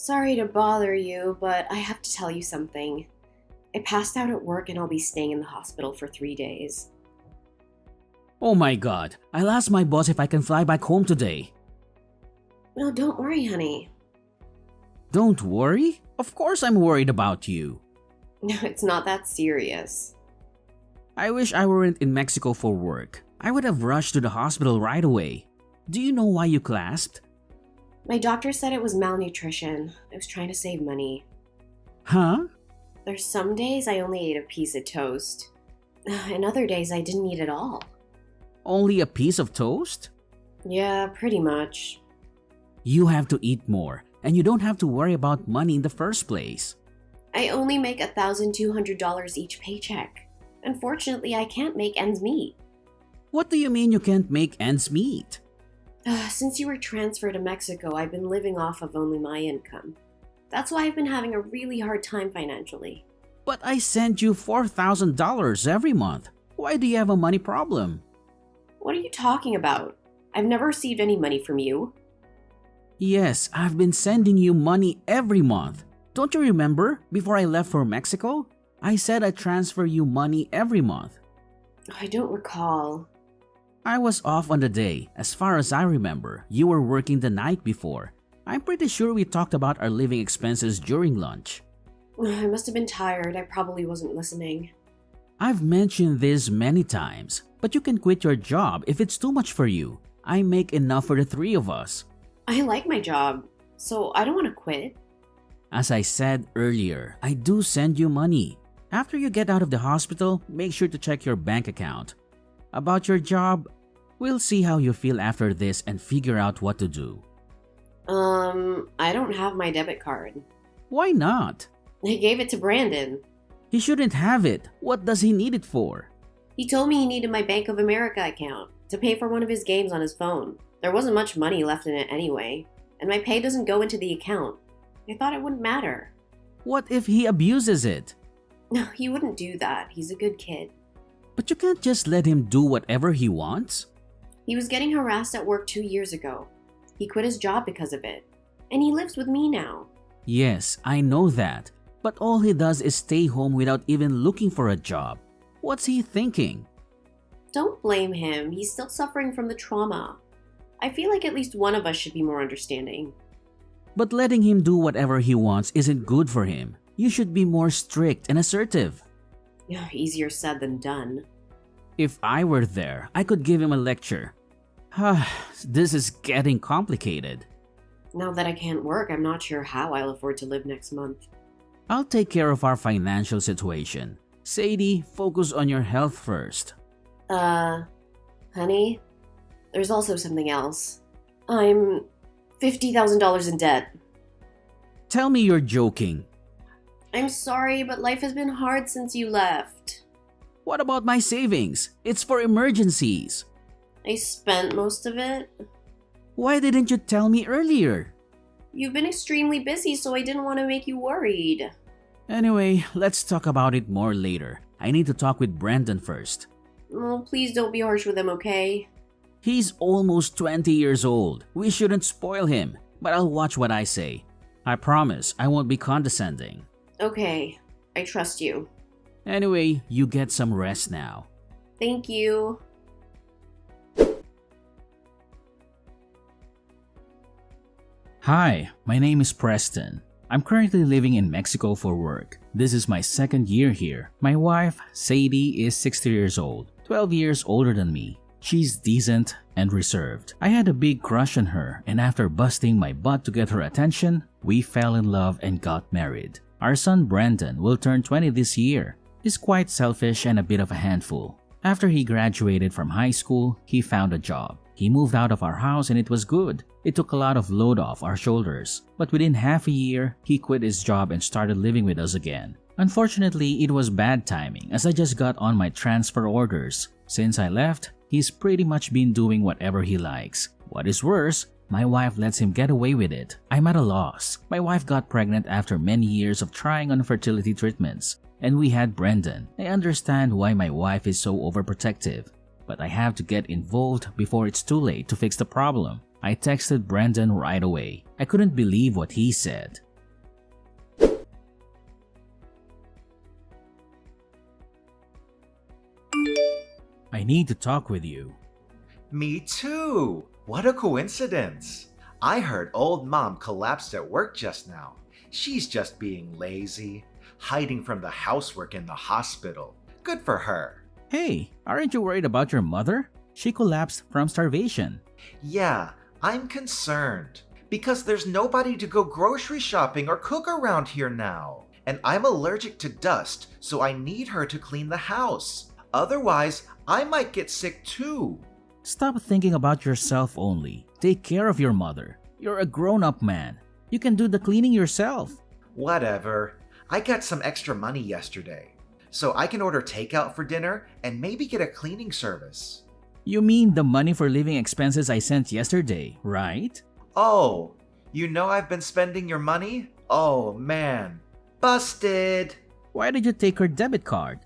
Sorry to bother you, but I have to tell you something. I passed out at work and I'll be staying in the hospital for 3 days. Oh my god, I'll ask my boss if I can fly back home today. No, don't worry, honey. Don't worry? Of course I'm worried about you. No, it's not that serious. I wish I weren't in Mexico for work. I would have rushed to the hospital right away. Do you know why you clasped? My doctor said it was malnutrition. I was trying to save money. Huh? There's some days I only ate a piece of toast. And other days I didn't eat at all. Only a piece of toast? Yeah, pretty much. You have to eat more, and you don't have to worry about money in the first place. I only make $1,200 each paycheck. Unfortunately, I can't make ends meet. What do you mean you can't make ends meet? Since you were transferred to Mexico, I've been living off of only my income. That's why I've been having a really hard time financially. But I send you $4,000 every month. Why do you have a money problem? What are you talking about? I've never received any money from you. Yes, I've been sending you money every month. Don't you remember, before I left for Mexico? I said I'd transfer you money every month. I don't recall. I was off on the day. As far as I remember, you were working the night before. I'm pretty sure we talked about our living expenses during lunch. I must have been tired. I probably wasn't listening. I've mentioned this many times, but you can quit your job if it's too much for you. I make enough for the three of us. I like my job, so I don't want to quit. As I said earlier, I do send you money. After you get out of the hospital, make sure to check your bank account. About your job, we'll see how you feel after this and figure out what to do. I don't have my debit card. Why not? I gave it to Brandon. He shouldn't have it. What does he need it for? He told me he needed my Bank of America account to pay for one of his games on his phone. There wasn't much money left in it anyway, and my pay doesn't go into the account. I thought it wouldn't matter. What if he abuses it? No, he wouldn't do that. He's a good kid. But you can't just let him do whatever he wants. He was getting harassed at work 2 years ago. He quit his job because of it. And he lives with me now. Yes, I know that. But all he does is stay home without even looking for a job. What's he thinking? Don't blame him. He's still suffering from the trauma. I feel like at least one of us should be more understanding. But letting him do whatever he wants isn't good for him. You should be more strict and assertive. Easier said than done. If I were there, I could give him a lecture. This is getting complicated. Now that I can't work, I'm not sure how I'll afford to live next month. I'll take care of our financial situation. Sadie, focus on your health first. Honey, there's also something else. I'm $50,000 in debt. Tell me you're joking. I'm sorry, but life has been hard since you left. What about my savings? It's for emergencies. I spent most of it. Why didn't you tell me earlier? You've been extremely busy, so I didn't want to make you worried. Anyway, let's talk about it more later. I need to talk with Brandon first. Oh, please don't be harsh with him, okay? He's almost 20 years old. We shouldn't spoil him, but I'll watch what I say. I promise I won't be condescending. Okay, I trust you. Anyway, you get some rest now. Thank you. Hi, my name is Preston. I'm currently living in Mexico for work. This is my second year here. My wife, Sadie, is 60 years old, 12 years older than me. She's decent and reserved. I had a big crush on her, and after busting my butt to get her attention, we fell in love and got married. Our son Brandon will turn 20 this year. He's quite selfish and a bit of a handful. After he graduated from high school, he found a job. He moved out of our house and it was good. It took a lot of load off our shoulders. But within half a year, he quit his job and started living with us again. Unfortunately, it was bad timing as I just got on my transfer orders. Since I left, he's pretty much been doing whatever he likes. What is worse, my wife lets him get away with it. I'm at a loss. My wife got pregnant after many years of trying on fertility treatments. And we had Brendan. I understand why my wife is so overprotective. But I have to get involved before it's too late to fix the problem. I texted Brendan right away. I couldn't believe what he said. I need to talk with you. Me too! What a coincidence! I heard old mom collapsed at work just now. She's just being lazy, hiding from the housework in the hospital. Good for her. Hey, aren't you worried about your mother? She collapsed from starvation. Yeah, I'm concerned. Because there's nobody to go grocery shopping or cook around here now. And I'm allergic to dust, so I need her to clean the house. Otherwise, I might get sick too. Stop thinking about yourself only. Take care of your mother. You're a grown-up man. You can do the cleaning yourself. Whatever. I got some extra money yesterday, so I can order takeout for dinner and maybe get a cleaning service. You mean the money for living expenses I sent yesterday, right? Oh, you know I've been spending your money? Oh man. Busted! Why did you take her debit card?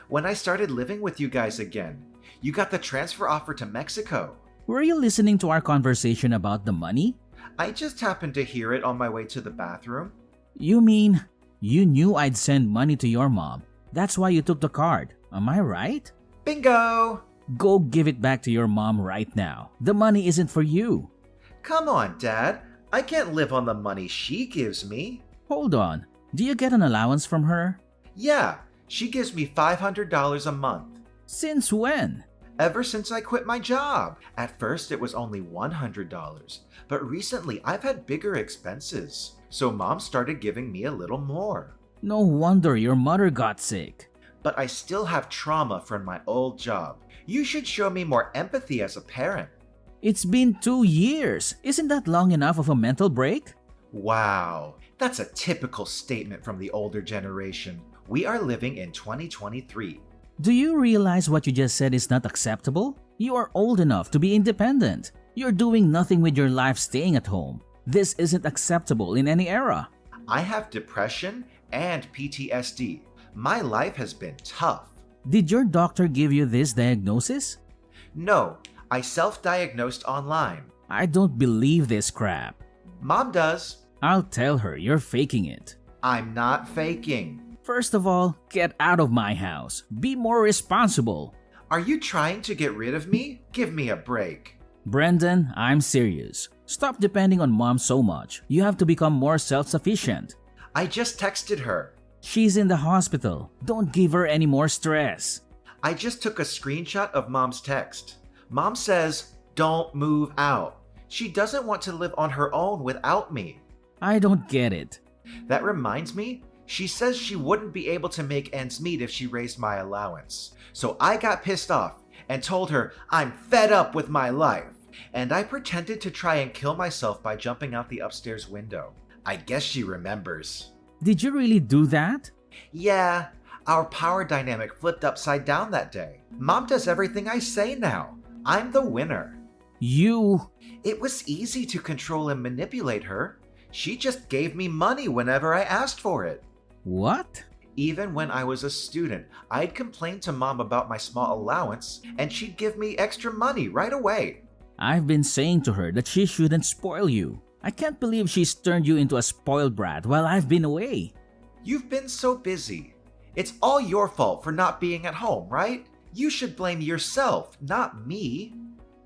When I started living with you guys again, you got the transfer offer to Mexico. Were you listening to our conversation about the money? I just happened to hear it on my way to the bathroom. You mean you knew I'd send money to your mom. That's why you took the card. Am I right? Bingo! Go give it back to your mom right now. The money isn't for you. Come on, Dad. I can't live on the money she gives me. Hold on. Do you get an allowance from her? Yeah, she gives me $500 a month. Since when? Ever since I quit my job. At first it was only $100, but recently I've had bigger expenses, so Mom started giving me a little more. No wonder your mother got sick. But I still have trauma from my old job. You should show me more empathy as a parent. It's been 2 years. Isn't that long enough of a mental break? Wow, that's a typical statement from the older generation. We are living in 2023. Do you realize what you just said is not acceptable? You are old enough to be independent. You're doing nothing with your life staying at home. This isn't acceptable in any era. I have depression and PTSD. My life has been tough. Did your doctor give you this diagnosis? No, I self-diagnosed online. I don't believe this crap. Mom does. I'll tell her you're faking it. I'm not faking. First of all, get out of my house. Be more responsible. Are you trying to get rid of me? Give me a break. Brendan, I'm serious. Stop depending on mom so much. You have to become more self-sufficient. I just texted her. She's in the hospital. Don't give her any more stress. I just took a screenshot of Mom's text. Mom says, don't move out. She doesn't want to live on her own without me. I don't get it. That reminds me, she says she wouldn't be able to make ends meet if she raised my allowance. So I got pissed off and told her I'm fed up with my life. And I pretended to try and kill myself by jumping out the upstairs window. I guess she remembers. Did you really do that? Yeah, our power dynamic flipped upside down that day. Mom does everything I say now. I'm the winner. You... It was easy to control and manipulate her. She just gave me money whenever I asked for it. What? Even when I was a student, I'd complain to Mom about my small allowance, and she'd give me extra money right away. I've been saying to her that she shouldn't spoil you. I can't believe she's turned you into a spoiled brat while I've been away. You've been so busy. It's all your fault for not being at home, right? You should blame yourself, not me.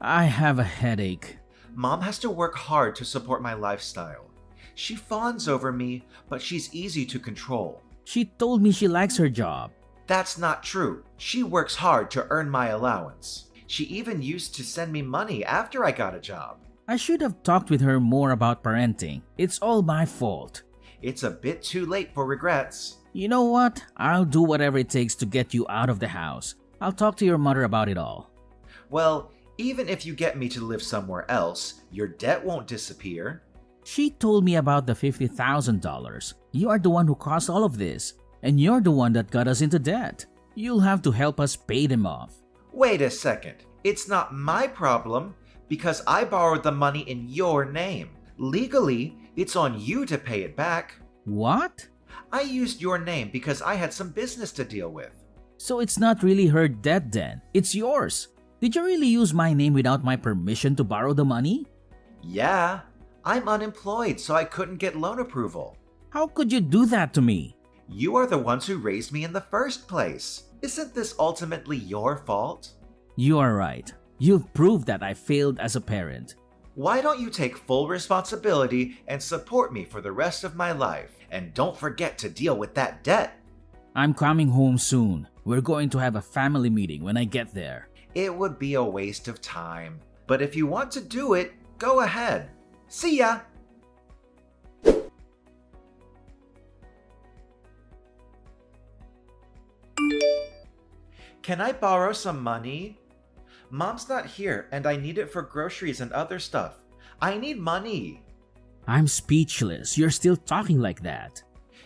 I have a headache. Mom has to work hard to support my lifestyle. She fawns over me, but she's easy to control. She told me she likes her job. That's not true. She works hard to earn my allowance. She even used to send me money after I got a job. I should have talked with her more about parenting. It's all my fault. It's a bit too late for regrets. You know what? I'll do whatever it takes to get you out of the house. I'll talk to your mother about it all. Well, even if you get me to live somewhere else, your debt won't disappear. She told me about the $50,000. You are the one who caused all of this, and you're the one that got us into debt. You'll have to help us pay them off. Wait a second. It's not my problem because I borrowed the money in your name. Legally, it's on you to pay it back. What? I used your name because I had some business to deal with. So it's not really her debt then, it's yours. Did you really use my name without my permission to borrow the money? Yeah, I'm unemployed, so I couldn't get loan approval. How could you do that to me? You are the ones who raised me in the first place. Isn't this ultimately your fault? You are right. You've proved that I failed as a parent. Why don't you take full responsibility and support me for the rest of my life? And don't forget to deal with that debt. I'm coming home soon. We're going to have a family meeting when I get there. It would be a waste of time. But if you want to do it, go ahead. See ya! Can I borrow some money? Mom's not here and I need it for groceries and other stuff. I need money. I'm speechless. You're still talking like that.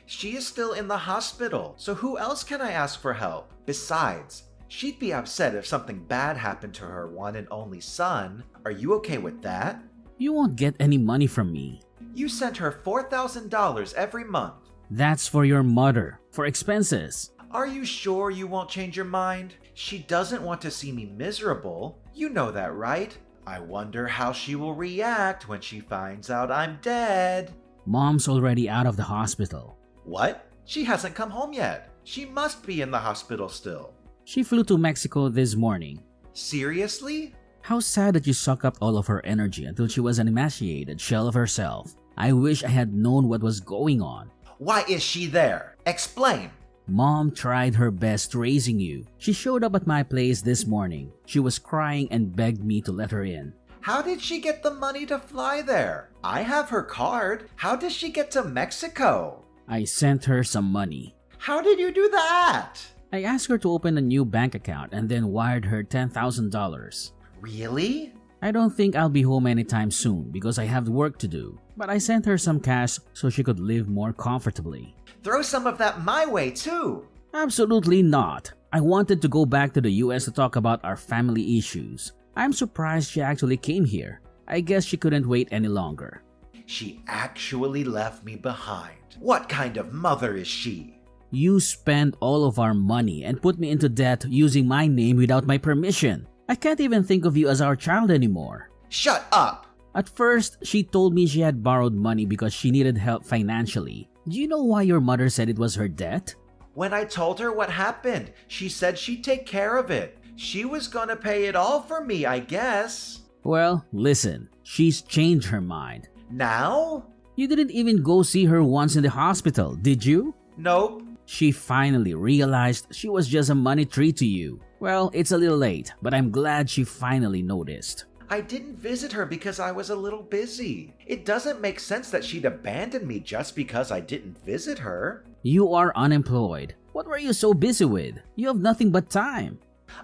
She is still in the hospital, so who else can I ask for help? Besides, she'd be upset if something bad happened to her one and only son. Are you okay with that? You won't get any money from me. You sent her $4,000 every month. That's for your mother, for expenses. Are you sure you won't change your mind? She doesn't want to see me miserable. You know that, right? I wonder how she will react when she finds out I'm dead. Mom's already out of the hospital. What? She hasn't come home yet. She must be in the hospital still. She flew to Mexico this morning. Seriously? How sad that you suck up all of her energy until she was an emaciated shell of herself. I wish I had known what was going on. Why is she there? Explain. Mom tried her best raising you. She showed up at my place this morning. She was crying and begged me to let her in. How did she get the money to fly there? I have her card. How does she get to Mexico? I sent her some money. How did you do that? I asked her to open a new bank account and then wired her $10,000. Really? I don't think I'll be home anytime soon because I have work to do. But I sent her some cash so she could live more comfortably. Throw some of that my way too. Absolutely not. I wanted to go back to the US to talk about our family issues. I'm surprised she actually came here. I guess she couldn't wait any longer. She actually left me behind. What kind of mother is she? You spent all of our money and put me into debt using my name without my permission. I can't even think of you as our child anymore. Shut up! At first, she told me she had borrowed money because she needed help financially. Do you know why your mother said it was her debt? When I told her what happened, she said she'd take care of it. She was gonna pay it all for me, I guess. Well, listen, she's changed her mind. Now? You didn't even go see her once in the hospital, did you? Nope. She finally realized she was just a money tree to you. Well, it's a little late, but I'm glad she finally noticed. I didn't visit her because I was a little busy. It doesn't make sense that she'd abandon me just because I didn't visit her. You are unemployed. What were you so busy with? You have nothing but time.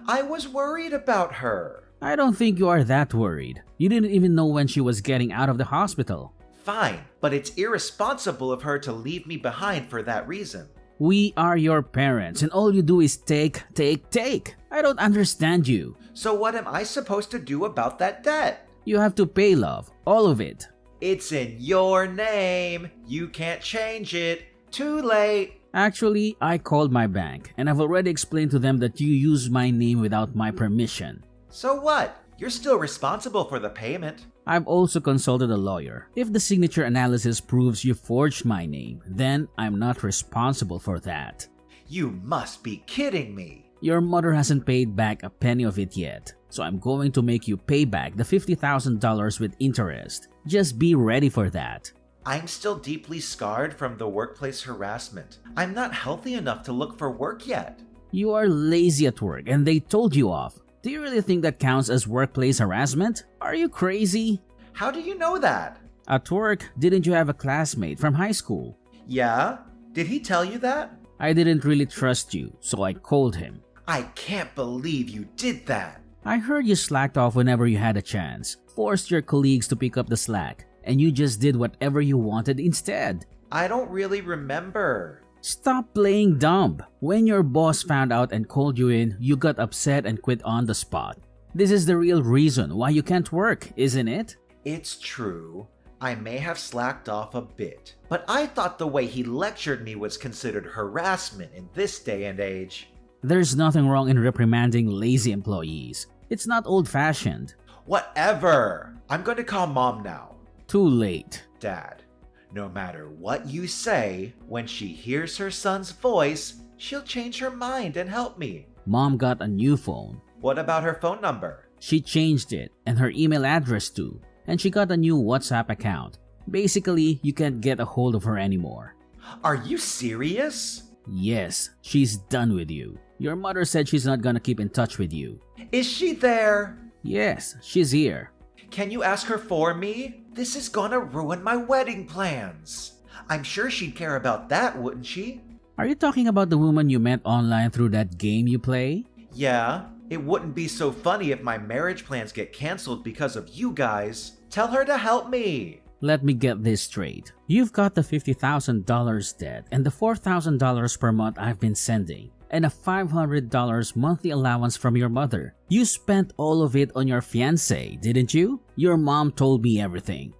I was worried about her. I don't think you are that worried. You didn't even know when she was getting out of the hospital. Fine, but it's irresponsible of her to leave me behind for that reason. We are your parents and all you do is take. I don't understand you. So what am I supposed to do about that debt? You have to pay, love. All of it. It's in your name. You can't change it. Too late. Actually, I called my bank and I've already explained to them that you used my name without my permission. So what? You're still responsible for the payment. I've also consulted a lawyer. If the signature analysis proves you forged my name, then I'm not responsible for that. You must be kidding me. Your mother hasn't paid back a penny of it yet, so I'm going to make you pay back the $50,000 with interest. Just be ready for that. I'm still deeply scarred from the workplace harassment. I'm not healthy enough to look for work yet. You are lazy at work and they told you off. Do you really think that counts as workplace harassment? Are you crazy? How do you know that? At work, didn't you have a classmate from high school? Yeah? Did he tell you that? I didn't really trust you, so I called him. I can't believe you did that. I heard you slacked off whenever you had a chance, forced your colleagues to pick up the slack, and you just did whatever you wanted instead. I don't really remember. Stop playing dumb. When your boss found out and called you in, you got upset and quit on the spot. This is the real reason why you can't work, isn't it? It's true. I may have slacked off a bit, but I thought the way he lectured me was considered harassment in this day and age. There's nothing wrong in reprimanding lazy employees. It's not old-fashioned. Whatever. I'm going to call Mom now. Too late. Dad, no matter what you say, when she hears her son's voice, she'll change her mind and help me. Mom got a new phone. What about her phone number? She changed it and her email address too, and she got a new WhatsApp account. Basically, you can't get a hold of her anymore. Are you serious? Yes, she's done with you. Your mother said she's not gonna keep in touch with you. Is she there? Yes, she's here. Can you ask her for me? This is gonna ruin my wedding plans. I'm sure she'd care about that, wouldn't she? Are you talking about the woman you met online through that game you play? Yeah, it wouldn't be so funny if my marriage plans get canceled because of you guys. Tell her to help me. Let me get this straight. You've got the $50,000 debt and the $4,000 per month I've been sending, and a $500 monthly allowance from your mother. You spent all of it on your fiancé, didn't you? Your mom told me everything.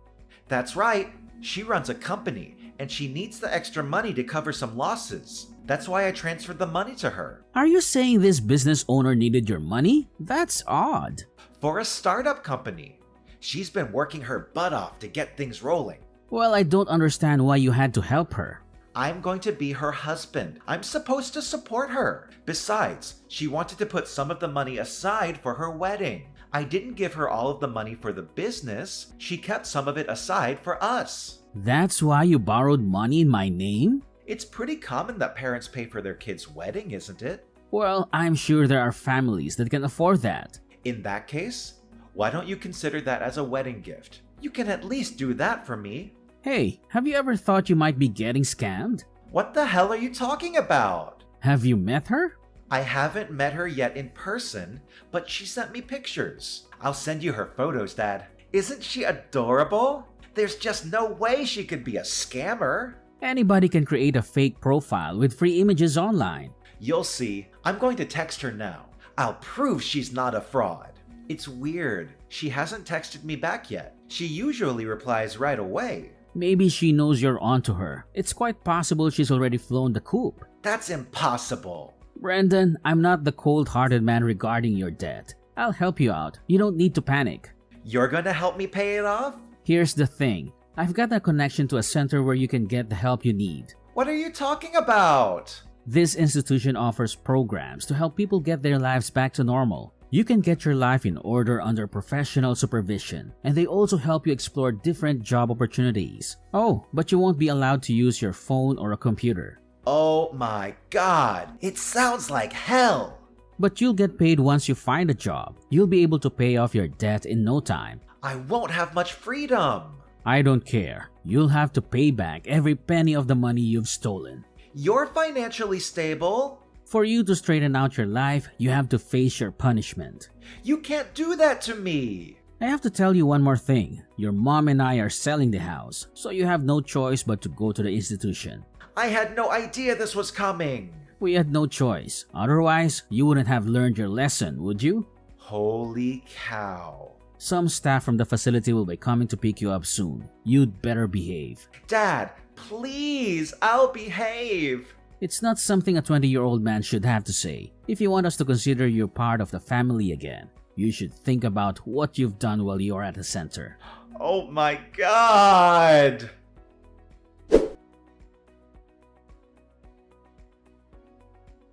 That's right. She runs a company, and she needs the extra money to cover some losses. That's why I transferred the money to her. Are you saying this business owner needed your money? That's odd. For a startup company. She's been working her butt off to get things rolling. Well, I don't understand why you had to help her. I'm going to be her husband. I'm supposed to support her. Besides, she wanted to put some of the money aside for her wedding. I didn't give her all of the money for the business. She kept some of it aside for us. That's why you borrowed money in my name? It's pretty common that parents pay for their kids' wedding, isn't it? Well, I'm sure there are families that can afford that. In that case, why don't you consider that as a wedding gift? You can at least do that for me. Hey, have you ever thought you might be getting scammed? What the hell are you talking about? Have you met her? I haven't met her yet in person, but she sent me pictures. I'll send you her photos, Dad. Isn't she adorable? There's just no way she could be a scammer. Anybody can create a fake profile with free images online. You'll see. I'm going to text her now. I'll prove she's not a fraud. It's weird. She hasn't texted me back yet. She usually replies right away. Maybe she knows you're onto her. It's quite possible she's already flown the coop. That's impossible. Brendan, I'm not the cold-hearted man regarding your debt. I'll help you out. You don't need to panic. You're gonna help me pay it off? Here's the thing. I've got a connection to a center where you can get the help you need. What are you talking about? This institution offers programs to help people get their lives back to normal. You can get your life in order under professional supervision, and they also help you explore different job opportunities. Oh, but you won't be allowed to use your phone or a computer. Oh my God, it sounds like hell. But you'll get paid once you find a job. You'll be able to pay off your debt in no time. I won't have much freedom. I don't care. You'll have to pay back every penny of the money you've stolen. You're financially stable. For you to straighten out your life, you have to face your punishment. You can't do that to me. I have to tell you one more thing. Your mom and I are selling the house, so you have no choice but to go to the institution. I had no idea this was coming. We had no choice. Otherwise, you wouldn't have learned your lesson, would you? Holy cow. Some staff from the facility will be coming to pick you up soon. You'd better behave. Dad, please, I'll behave. It's not something a 20-year-old man should have to say. If you want us to consider you part of the family again, you should think about what you've done while you're at the center. Oh my God!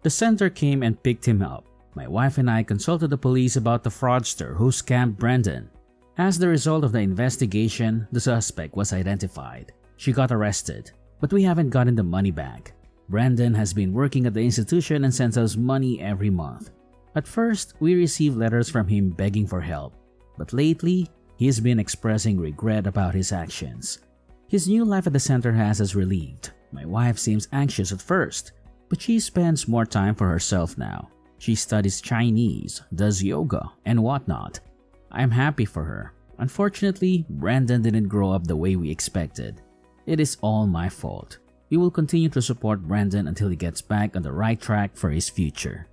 The center came and picked him up. My wife and I consulted the police about the fraudster who scammed Brendan. As the result of the investigation, the suspect was identified. She got arrested, but we haven't gotten the money back. Brendan has been working at the institution and sends us money every month. At first, we received letters from him begging for help, but lately, he's been expressing regret about his actions. His new life at the center has us relieved. My wife seems anxious at first, but she spends more time for herself now. She studies Chinese, does yoga, and whatnot. I'm happy for her. Unfortunately, Brendan didn't grow up the way we expected. It is all my fault. We will continue to support Brendan until he gets back on the right track for his future.